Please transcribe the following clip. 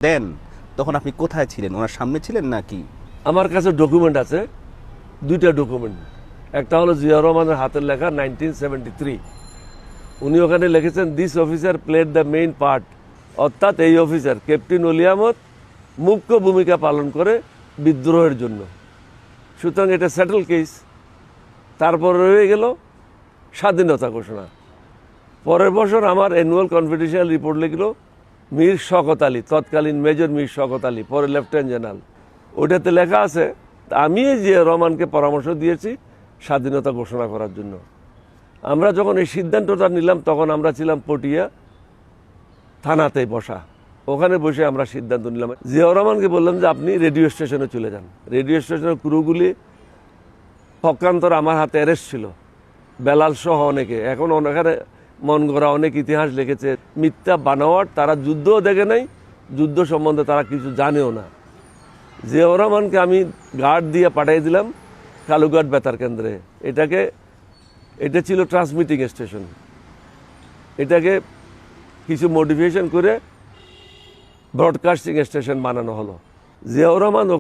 দেন তখন আপনি কোথায় ছিলেন? ওনার সামনে ছিলেন নাকি? আমার কাছে ডকুমেন্ট আছে, দুইটা ডকুমেন্ট। একটা হলো জিয়াউর রহমানের হাতের লেখা 1973। উনি ওখানে লিখেছেন, this officer played the main part, অর্থাৎ এই অফিসার ক্যাপ্টেন অলি আহমদ মুখ্য ভূমিকা পালন করে বিদ্রোহের জন্য। সুতরাং এটা সেটেল কেস। তারপর রয়ে গেল স্বাধীনতা ঘোষণা। পরের বছর আমার অ্যানুয়াল কনফিডেন্সিয়াল রিপোর্ট লিখল মীর শওকত আলী, তৎকালীন মেজর মীর শওকত আলী, পরে লেফটেন্যান্ট জেনারেল। ওটাতে লেখা আছে আমি জিয়াউর রহমানকে পরামর্শ দিয়েছি স্বাধীনতা ঘোষণা করার জন্য। আমরা যখন এই সিদ্ধান্তটা নিলাম তখন আমরা ছিলাম পটিয়া থানাতে বসা। ওখানে বসে আমরা সিদ্ধান্ত নিলাম। জিয়াউর রহমানকে বললাম যে আপনি রেডিও স্টেশনে চলে যান। রেডিও স্টেশনের ক্রুগুলি পক্ষান্তর আমার হাতে অ্যারেস্ট ছিল, বেলাল সহ অনেকে। এখন ওখানে মন গড়া অনেক ইতিহাস লিখেছে, মিথ্যা বানোয়াট। তারা যুদ্ধও দেখে নাই, যুদ্ধ সম্বন্ধে তারা কিছু জানেও না। জিয়াউর রহমানকে আমি গার্ড দিয়ে পাঠিয়ে দিলাম কালুঘাট বেতার কেন্দ্রে। এটা ছিল ট্রান্সমিটিং স্টেশন। এটাকে কিছু মডিফিকেশন করে ব্রডকাস্টিং স্টেশন বানানো হলো। জিয়াউর রহমান